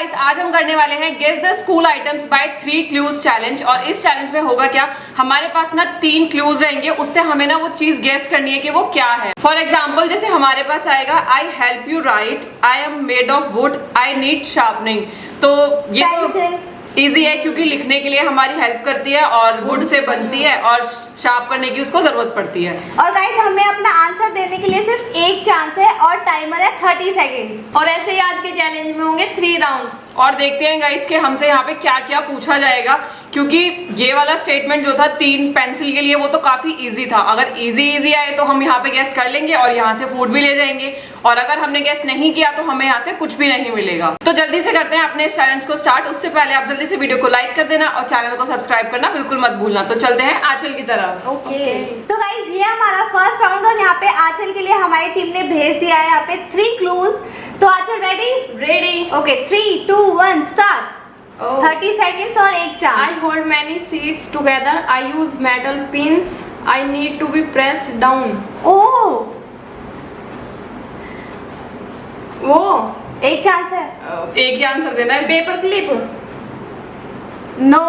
Guys आज हम करने वाले हैं guess the school items by 3 clues challenge. और इस चैलेंज में होगा क्या, हमारे पास ना 3 क्लूज रहेंगे, उससे हमें ना वो चीज गेस करनी है कि वो क्या है। फॉर एग्जाम्पल जैसे हमारे पास आएगा I help you right, I am made of would, I need sharpening. तो ये तो इजी है क्योंकि लिखने के लिए हमारी हेल्प करती है और वुड से बनती है और शार्प करने की उसको जरूरत पड़ती है। और गाइस हमें अपना आंसर देने के लिए सिर्फ एक चांस है और टाइमर है 30 सेकेंड्स। और ऐसे ही आज के चैलेंज में होंगे 3 राउंड्स। और देखते हैं गाइस कि हमसे यहाँ पे क्या क्या पूछा जाएगा, क्योंकि ये वाला स्टेटमेंट जो था 3 पेंसिल के लिए वो तो काफी इजी था। अगर इजी आए तो हम यहाँ पे गैस कर लेंगे और यहाँ से फूड भी ले जाएंगे, और अगर हमने गैस नहीं किया तो हमें यहाँ से कुछ भी नहीं मिलेगा। तो जल्दी से करते हैं अपने इस चैलेंज को स्टार्ट। उससे पहले आप जल्दी से वीडियो को लाइक कर देना और चैनल को सब्सक्राइब करना बिल्कुल मत भूलना। तो चलते हैं आंचल की तरफ। ओके। तो गाइस ये हमारा फर्स्ट राउंड और यहाँ पे आंचल के लिए हमारी टीम ने भेज दिया है यहाँ पे 3 क्लूज। तो आंचल रेडी? Okay 3, 2, 1 start. 30 सेकेंड्स और एक chance. I hold many seeds together. I use metal pins. I need to be pressed down. Oh वो एक चांस है। एक ही आंसर देना है। Paper clip. No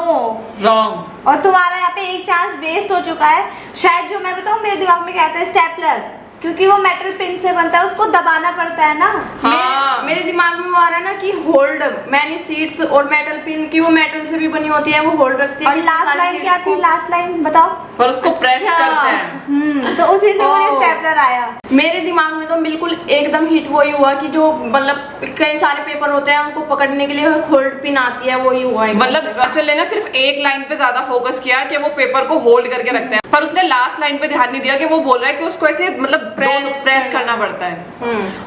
wrong. और तुम्हारा यहाँ पे एक चांस वेस्ट हो चुका है। शायद जो मैं बताऊँ मेरे दिमाग में कहता है स्टेपलर, क्योंकि वो मेटल पिन से बनता है, उसको दबाना पड़ता है ना। हाँ। मेरे दिमाग में वो आ रहा है ना कि होल्ड मैनी सीट्स और मेटल पिन की, वो मेटल से भी बनी होती है, वो होल्ड रखती है। और लास्ट लाइन क्या थी? लास्ट लाइन बताओ। और उसको प्रेस करते हैं। तो उसी से मुझे स्टेपलर आया। मेरे दिमाग में तो बिल्कुल एकदम हिट वही हुआ कि जो मतलब कई सारे पेपर होते हैं उनको पकड़ने के लिए होल्ड पिन आती है, वही हुआ है। मतलब आंचल ने ना सिर्फ एक लाइन पे ज्यादा फोकस किया कि वो पेपर को होल्ड करके रखते हैं, पर उसने लास्ट लाइन पे ध्यान नहीं दिया कि वो बोल रहा है कि उसको ऐसे मतलब प्रेस करना पड़ता है।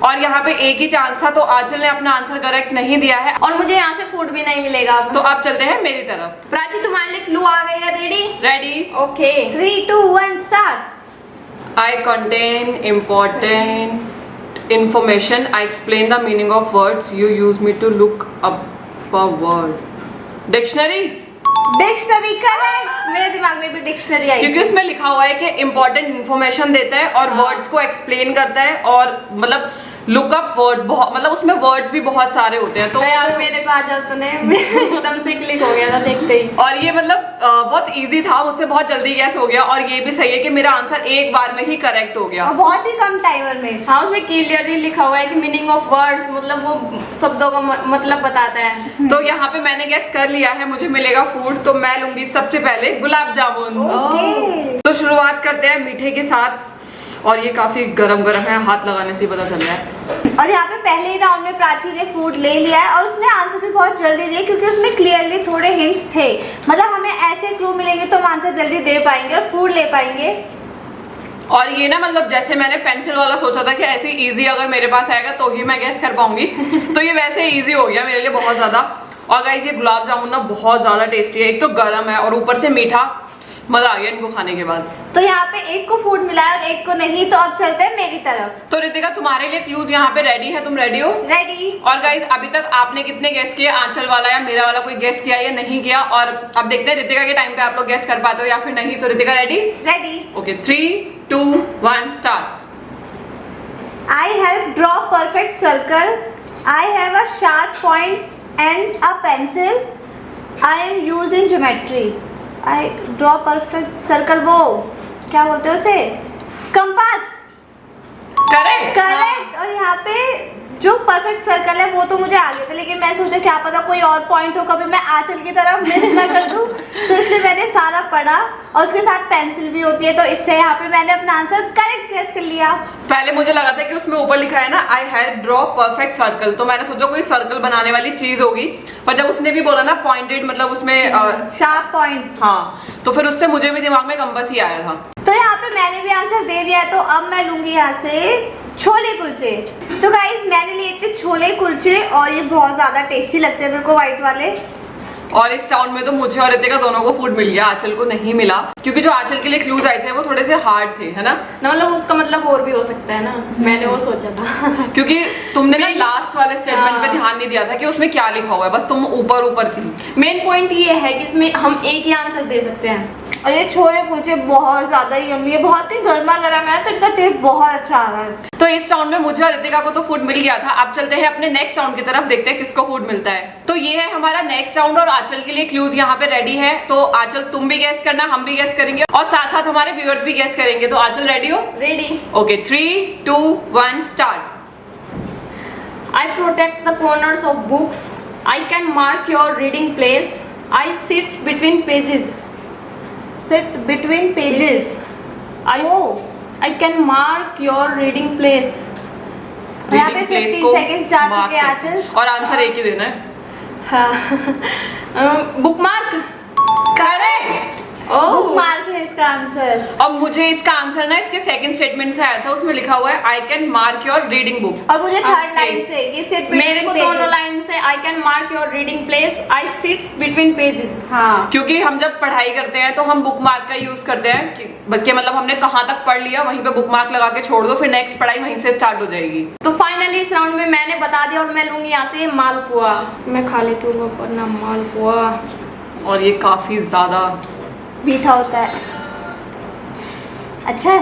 और यहाँ पे एक ही चांस था, तो आंचल ने अपना आंसर करेक्ट नहीं दिया है और मुझे यहाँ से फूड भी नहीं मिलेगा अब। तो आप चलते हैं मेरी तरफ। प्राची तुम्हारे लिए क्लू आ गई है। Ready? Okay 3, 2, 1 start. I contain important information. I explain the meaning of words. You use me to look up for word. Dictionary? Dictionary correct. मेरे दिमाग में भी डिक्शनरी आई, क्योंकि उसमें लिखा हुआ है कि इम्पोर्टेंट इन्फॉर्मेशन देता है और वर्ड्स को एक्सप्लेन करता है, और मतलब लुकअप वर्ड्स बहुत, मतलब उसमें वर्ड्स भी बहुत सारे होते हैं। तो यार मेरे पास जाओ, तूने एकदम से क्लिक हो गया था देखते ही। और ये मतलब बहुत इजी था, मुझसे बहुत जल्दी गैस हो गया, और ये भी सही है कि मेरा आंसर एक बार में ही करेक्ट हो गया और बहुत ही कम टाइमर में। हाँ उसमें क्लियरली लिखा हुआ है कि मीनिंग ऑफ वर्ड्स, मतलब वो शब्दों का मतलब बताता है। तो यहाँ पे मैंने गैस कर लिया है, मुझे मिलेगा फूड, तो मैं लूंगी सबसे पहले गुलाब जामुन। ओके। तो शुरुआत करते हैं मीठे के साथ, और ये काफी गरम है, हाथ लगाने से ही पता चल रहा है। और यहाँ पे पहले ही राउंड में प्राची ने फूड ले लिया है और उसने आंसर भी बहुत जल्दी दिया, क्योंकि उसमें क्लियरली थोड़े हिंट्स थे। मतलब हमें ऐसे क्लू मिलेंगे तो हम आंसर जल्दी दे पाएंगे और फूड ले पाएंगे। और ये ना मतलब जैसे मैंने पेंसिल वाला सोचा था कि ऐसे इजी अगर मेरे पास आएगा तो ही मैं गैस कर पाऊंगी, तो ये वैसे इजी हो गया मेरे लिए बहुत ज्यादा। और गाइस ये गुलाब जामुन ना बहुत ज्यादा टेस्टी है, एक तो गर्म है और ऊपर से मीठा, मजा आ गया इनको खाने के बाद। तो यहाँ पे एक को फूड मिला है और एक को नहीं, तो अब चलते हैं मेरी तरफ। तो रितिका तुम्हारे लिए क्लूज यहाँ पे रेडी है, तुम रेडी हो? रेडी। और गाइस अभी तक आपने कितने गेस किए, आंचल वाला या मेरा वाला कोई गेस किया या नहीं किया? और अब देखते हैं रितिका के टाइम पे आप लोग गेस कर पाते हो या फिर नहीं। तो Ritika ready? Ready. Okay 3, 2, 1 start. I help draw perfect circle. I have a sharp point and a pencil. I am used in geometry. I draw perfect circle. वो क्या बोलते हैं उसे? कंपास। करेक्ट। और यहाँ पे जो परफेक्ट सर्कल है वो तो मुझे आ गया था, लेकिन मैं सोचा क्या पता कोई और पॉइंट हो, कभी मैं आंचल की तरफ मिस ना कर दूं, तो इसलिए मैंने सारा पढ़ा। और उसके साथ पेंसिल भी होती है, तो इससे यहाँ पे मैंने अपना आंसर करेक्ट गेस कर लिया। पहले मुझे लगा था कि उसमें ऊपर लिखा है ना I help draw perfect circle, तो मैंने सोचा कोई सर्कल बनाने वाली चीज होगी, पर जब उसने भी बोला ना पॉइंटेड, मतलब उसमें शार्प पॉइंट, हाँ, तो फिर उससे मुझे भी दिमाग में कंपास ही आया था। तो यहाँ पे मैंने भी आंसर दे दिया है, तो अब मैं लूंगी यहाँ से छोले कुलचे। तो गाइस मैंने लिए थे छोले कुलचे और ये बहुत ज्यादा टेस्टी लगते हैं मेरे को, व्हाइट वाले। और इस राउंड में तो मुझे और रितिका दोनों को फूड मिल गया, आंचल को नहीं मिला, क्योंकि जो आंचल के लिए क्लूज आए थे वो थोड़े से हार्ड थे, है ना? मतलब उसका मतलब और भी हो सकता है ना, मैंने वो सोचा था। क्योंकि तुमने ना लास्ट वाले स्टेटमेंट पे ध्यान नहीं दिया था कि उसमें क्या लिखा हुआ है, बस तुम ऊपर थी। मेन पॉइंट ये है कि इसमें हम एक ही आंसर दे सकते हैं। और ये छोले कुलचे बहुत ज्यादा यम्मी है, बहुत ही गर्मा गर्म है तो इनका टेस्ट बहुत अच्छा आ रहा है। तो इस राउंड में मुझे और रितिका को तो फूड मिल गया था। अब चलते हैं अपने नेक्स्ट राउंड की तरफ, देखते हैं किसको फूड मिलता है। तो ये है हमारा नेक्स्ट राउंड और आंचल के लिए क्लूज यहाँ पे रेडी है। तो आंचल तुम भी गेस करना, हम भी गेस करेंगे और साथ साथ हमारे व्यूअर्स भी गेस करेंगे। तो आंचल रेडी हो? Ready. Okay 3, 2, 1 start. I protect the corners of books. I can mark your reading place. I sit between pages. Sit between pages. I can mark your reading place. यहाँ पे 15 second जा चुके हैं आंचल। और answer एक ही देना है। Book mark. Correct. Book mark है इसका आंसर। अब मुझे इसका आंसर ना इसके सेकंड स्टेटमेंट से आया था, उसमें लिखा हुआ है I can mark your reading book. और मुझे थर्ड लाइन से ये सिट मेरे को दोनों लाइन से I can mark your reading place, I sits between pages. हाँ, क्योंकि हम जब पढ़ाई करते हैं तो हम बुक मार्क का यूज करते हैं कि मतलब हमने कहाँ तक पढ़ लिया वहीं पे बुक मार्क लगा के छोड़ दो, फिर नेक्स्ट पढ़ाई वहीं से स्टार्ट हो जाएगी। तो फाइनली इस राउंड में मैंने बता दिया और मैं लूंगी यहाँ से मालपुआ। मैं खा लेती हूँ अपना मालपुआ। और ये काफी ज्यादा मीठा होता है। अच्छा है।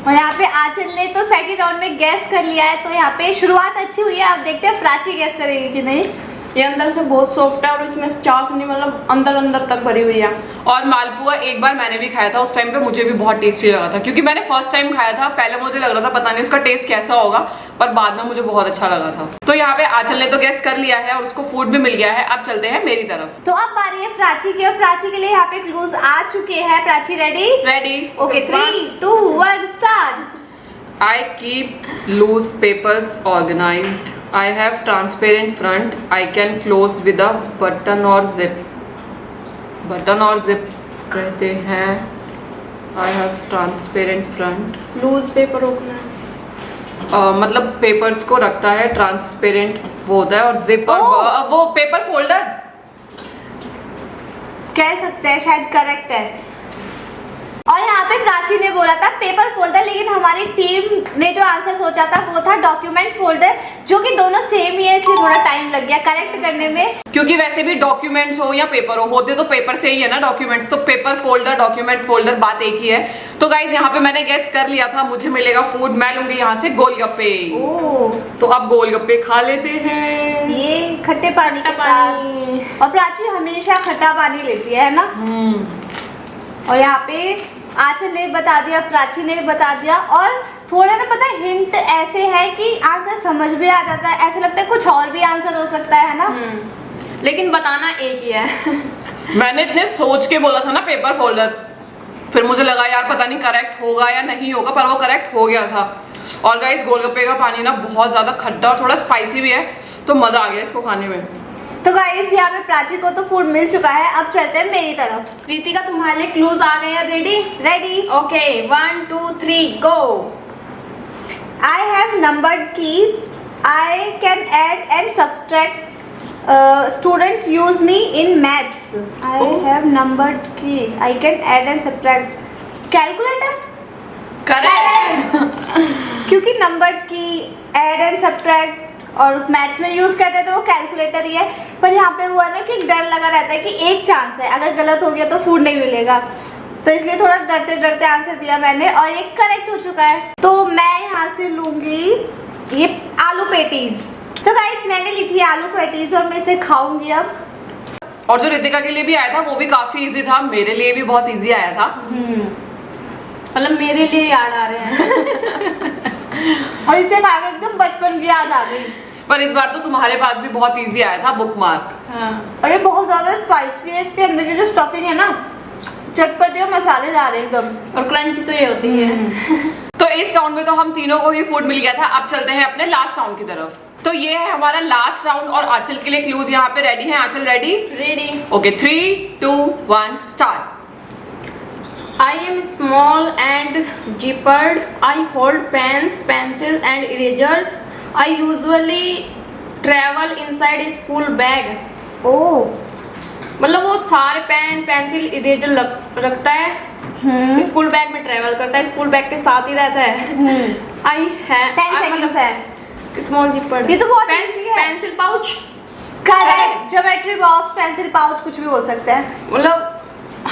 और यहाँ पे आंचल ने तो सेकंड राउंड में गैस कर लिया है, तो यहाँ पे शुरुआत अच्छी हुई है। अब देखते हैं प्राची गैस करेगी कि नहीं। ये अंदर से बहुत सॉफ्ट है और इसमें चाशनी मतलब अंदर अंदर तक भरी हुई है। और मालपुआ एक बार मैंने भी खाया था, उस टाइम पे मुझे भी बहुत टेस्टी लगा था, क्योंकि मैंने फर्स्ट टाइम खाया था। पहले मुझे लग रहा था पता नहीं उसका टेस्ट कैसा होगा, पर बाद में मुझे बहुत अच्छा लगा था। तो यहाँ पे आंचल ने तो गैस कर लिया है और उसको फूड भी मिल गया है। अब चलते हैं मेरी तरफ। तो अब बारी है प्राची की, और प्राची के लिए यहाँ पे क्लूज आ चुके हैं। Prachi ready? Ready. Okay 3, 2, 1 start. I keep loose papers organized. I have transparent front. I can close with a button or zip. Button और zip कहते हैं। I have transparent front. Loose paper opener. मतलब papers को रखता है, transparent वो होता है, और जिप और वो पेपर फोल्डर कह सकते हैं, शायद करेक्ट है। और यहाँ पे प्राची ने बोला था पेपर फोल्डर, लेकिन हमारी टीम ने जो आंसर सोचा था वो था डॉक्यूमेंट फोल्डर, जो कि दोनों सेम ही है, इसलिए थोड़ा टाइम लग गया करेक्ट करने में। क्योंकि वैसे भी डॉक्यूमेंट्स हो या पेपर हो, होते तो पेपर से ही है ना डॉक्यूमेंट्स, तो पेपर फोल्डर डॉक्यूमेंट फोल्डर बात एक ही है। तो गाइज यहाँ पे मैंने गेस कर लिया था, मुझे मिलेगा फूड। मैं लूंगी यहाँ से गोलगप्पे। तो अब गोलगप्पे खा लेते हैं, ये खट्टे पानी के साथ। और प्राची हमेशा खट्टा पानी लेती है ना। और यहाँ पे आंचल ने बता दिया, प्राची ने भी बता दिया, और थोड़ा ना पता है हिंट ऐसे है कि आंसर समझ भी आ जाता है, ऐसे लगता है कुछ और भी आंसर हो सकता है ना। लेकिन बताना एक ही है। मैंने इतने सोच के बोला था ना पेपर फोल्डर, फिर मुझे लगा यार पता नहीं करेक्ट होगा या नहीं होगा, पर वो करेक्ट हो गया था। और गाइस गोलगप्पे का पानी ना बहुत ज्यादा खट्टा और थोड़ा स्पाइसी भी है, तो मजा आ गया इसको खाने में। तो गाइस यहाँ पे प्राची को तो फूड मिल चुका है। अब चलते हैं मेरी तरफ। प्रीतिका तुम्हारे लिए क्लूज आ गए हैं। Ready? Ready. Okay 1, 2, 3 go. I have numbered keys. I can add and subtract. Students use me in maths. I have numbered key. I can add and subtract. Calculator? Correct. क्योंकि नंबर्ड की add and subtract और maths में use करते हैं तो वो calculator ही है। पर यहाँ पे हुआ ना कि डर लगा रहता है कि एक चांस है, अगर गलत हो गया तो फूड नहीं मिलेगा, तो इसलिए थोड़ा डरते डरते आंसर दिया मैंने, और ये करेक्ट हो चुका है। तो मैं यहाँ से लूंगी ये आलू पेटीज। तो गाइस मैंने ली थी आलू पेटीज और मैं इसे खाऊंगी अब। और जो रितिका के लिए भी आया था वो भी काफी इजी था, मेरे लिए भी बहुत इजी आया था। मतलब मेरे लिए याद आ रहे हैं। और इसे खा के एकदम बचपन की याद आ गई। पर इस बार तो तुम्हारे पास भी बहुत इजी आया था, बुक मार्क। हाँ। और ये बहुत ज्यादा स्पाइसी है, इसके अंदर की जो स्टफिंग है ना चटपटी और मसालेदार है एकदम, और क्रंची तो ये होती है। तो इस राउंड में तो हम तीनों को ही फूड मिल गया था। अब चलते हैं अपने लास्ट राउंड की तरफ। तो ये है हमारा लास्ट राउंड और आंचल के लिए क्लूज यहाँ पे रेडी है। Aanchal ready? Ready. Okay 3, 2, 1 start. I am small and zippered. I hold pens, pencils and erasers. I usually travel inside a school bag. ओह मतलब वो सारे पेन पेंसिल इरेजर रखता है, स्कूल बैग में ट्रेवल करता है, स्कूल बैग के साथ ही रहता है। आई है 10 सेकंड्स है। Small zipper. ये तो बहुत easy है। Pencil pouch. Correct. Geometry box, pencil pouch, कुछ भी बोल सकते हैं। मतलब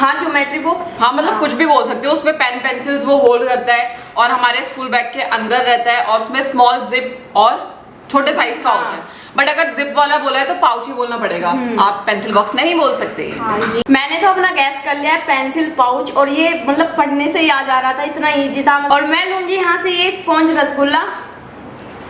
हाँ, ज्योमेट्री बुक्स। हाँ मतलब कुछ भी बोल सकते हो, उसमें पेन पेंसिल्स वो होल्ड करता है और हमारे स्कूल बैग के अंदर रहता है और उसमें स्मॉल जिप और छोटे साइज का होता है। बट अगर जिप वाला बोला है तो पाउच ही बोलना पड़ेगा, आप पेंसिल बॉक्स नहीं बोल सकते। मैंने तो अपना गैस कर लिया है, पेंसिल पाउच, और ये मतलब पढ़ने से याद आ रहा था, इतना इजी था। और मैं लूंगी यहाँ से ये स्पॉन्ज रसगुल्ला।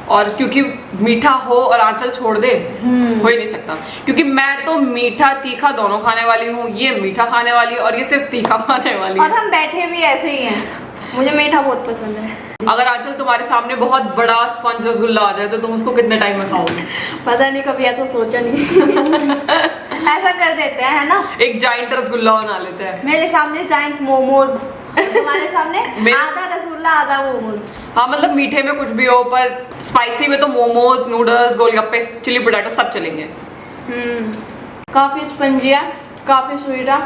और क्योंकि मीठा हो और आंचल छोड़ दे, हो ही नहीं सकता, क्योंकि मैं तो मीठा तीखा दोनों खाने वाली हूँ, ये मीठा खाने वाली और ये सिर्फ तीखा खाने वाली और है। हम बैठे भी ऐसे ही हैं। मुझे मीठा बहुत पसंद है। अगर आंचल तुम्हारे सामने बहुत बड़ा स्पंज रसगुल्ला आ जाए तो तुम उसको कितने टाइम में खाओगे? पता नहीं, कभी ऐसा सोचा नहीं। ऐसा कर देते हैं, है ना? एक जाइंट रसगुल्ला बना लेते हैं। मेरे सामने जाइंट मोमोज, तुम्हारे सामने आधा रसगुल्ला आधा मोमोज। हाँ मतलब मीठे में कुछ भी हो, पर स्पाइसी में तो मोमोज, नूडल्स, गोलगप्पे, चिली पोटैटो सब चलेंगे। काफी स्पंजी है, काफी स्वीट है,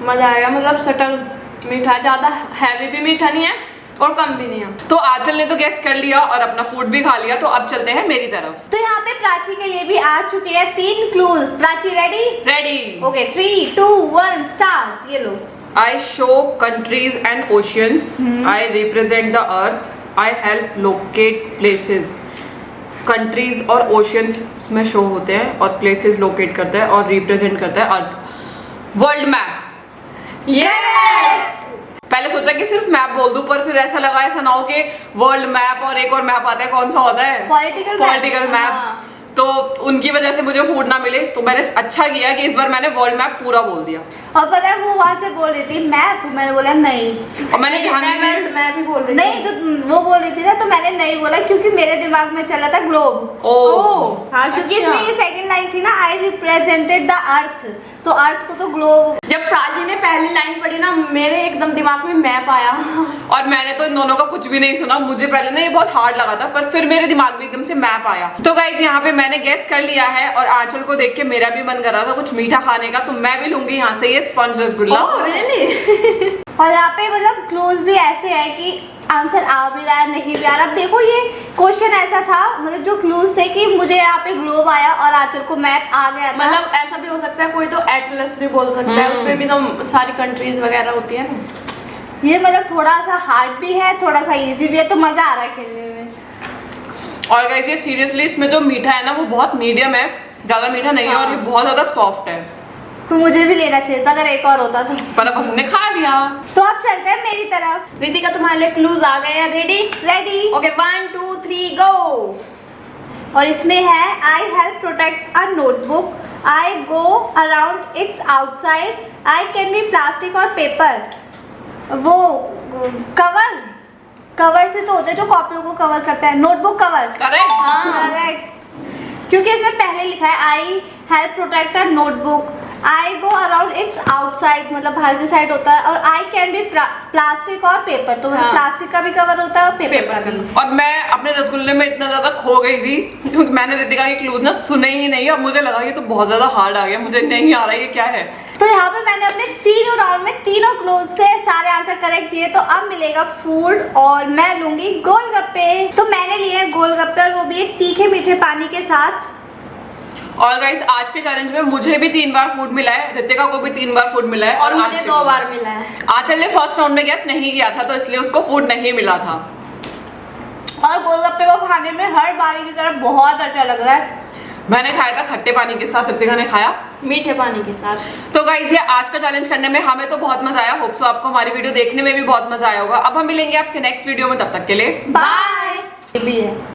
मजा आएगा। मतलब सटल मीठा, ज्यादा हैवी भी मीठा नहीं है और कम भी नहीं है। तो आंचल ने तो गैस कर लिया और अपना फूड भी खा लिया, तो अब चलते हैं मेरी तरफ। तो यहाँ पे प्राची के लिए भी आ चुके हैं 3 clues. Prachi ready? Ready. Okay 3, 2, 1 start. ये लो। I show countries and oceans. I represent the earth. I help locate places. Countries और oceans में शो होते हैं और places locate करता है और represent करता है अर्थ। World map. यस। पहले सोचा कि सिर्फ मैप बोल दूं, पर फिर ऐसा लगा ऐसा ना हो कि वर्ल्ड मैप और एक और मैप आता है, कौन सा होता है? Political map. हाँ। तो उनकी वजह से मुझे फूड ना मिले, तो मैंने अच्छा किया कि इस बार मैंने वर्ल्ड मैप पूरा बोल दिया। और पता है वो वहां से बोल रही थी मैप, मैंने बोला नहीं। और मैंने ध्यान नहीं दिया। मैं भी बोल रही नहीं तो वो बोल रही थी ना, तो मैंने नहीं बोला क्योंकि मेरे दिमाग में चला था ग्लोब। ओह हाँ, क्योंकि अच्छा। इसमें ये सेकंड लाइन थी ना, आई रिप्रेजेंटेड द अर्थ, तो अर्थ को तो ग्लोब। जब प्राची ने पहली लाइन पढ़ी ना, मेरे एकदम दिमाग में मैप आया। और मैंने तो इन दोनों का कुछ भी नहीं सुना, मुझे पहले ना ये बहुत हार्ड लगा था, पर फिर मेरे दिमाग में एकदम से मैप आया। तो गाइस यहाँ पे मैंने गेस कर लिया है और आंचल को देख के मेरा भी मन कर रहा था कुछ मीठा खाने का, तो मैं भी लूंगी यहाँ से ये स्पंज रसगुल्ला। रियली? और यहाँ पे मतलब क्लूज भी ऐसे है कि आंसर आ भी रहा है, नहीं भी आ रहा। अब देखो ये क्वेश्चन ऐसा था, मतलब जो क्लूज थे कि मुझे यहाँ पे ग्लोब आया और आंचल को मैप आ गया था। मतलब ऐसा भी हो सकता है, कोई तो एटलस भी बोल सकता है, उसमें भी तो सारी कंट्रीज वगैरह होती है ना। ये मतलब थोड़ा सा हार्ड भी है, थोड़ा सा इजी भी है, तो मजा आ रहा है खेलने में। और गाइस ये सीरियसली इसमें जो मीठा है ना वो बहुत मीडियम है, ज्यादा मीठा नहीं है और ये बहुत ज्यादा सॉफ्ट है। तो मुझे भी लेना चाहिए था अगर एक और होता तो। पर अब हमने खा लिया। तो अब चलते हैं मेरी तरफ। रितिका, तुम्हारे लिए क्लूज आ गए हैं, रेडी? रेडी? ओके 1 2 3 गो। और इसमें है I help protect a notebook, I go around its outside, I can be plastic और पेपर। वो कवर से तो होते हैं जो कॉपियों को कवर करते हैं, नोटबुक कवर्स। करेक्ट। करेक्ट, क्योंकि इसमें पहले लिखा है I help protect a notebook, I go around its outside मतलब बाहर की साइड होता है, और आई कैन बी प्लास्टिक और पेपर, तो मतलब प्लास्टिक का भी कवर होता है और पेपर का भी। और मैं अपने रसगुल्ले में इतना ज्यादा खो गई थी क्योंकि मैंने रितिका के क्लूज ना सुने ही नहीं, अब मुझे लगा ये तो बहुत ज्यादा हार्ड आ गया, मुझे नहीं आ रहा ये क्या है। तो यहाँ पे मैंने अपने तीनों राउंड में तीनों क्लोज से सारे आंसर करेक्ट किए, तो अब मिलेगा फूड और मैं लूंगी गोलगप्पे। तो मैंने लिए गोलगप्पे और वो भी तीखे मीठे पानी के साथ। और गाइस आज के चैलेंज में मुझे भी 3 बार फूड मिला है, रितिका को भी 3 बार फूड मिला है और मुझे आंचल 2 बार मिला है। आंचल ने फर्स्ट राउंड में गेस नहीं किया था तो इसलिए उसको फूड नहीं मिला था। और गोलगप्पे को खाने में हर बारी की तरह बहुत अच्छा लग रहा है। मैंने खाया था खट्टे पानी के साथ, रितिका ने खाया मीठे पानी के साथ। तो गाइस ये आज का चैलेंज करने में हमें तो बहुत मजा आया, होप सो आपको हमारी वीडियो देखने में भी बहुत मजा आया होगा। अब हम मिलेंगे आपसे नेक्स्ट वीडियो में, तब तक के लिए बाय। ये भी है।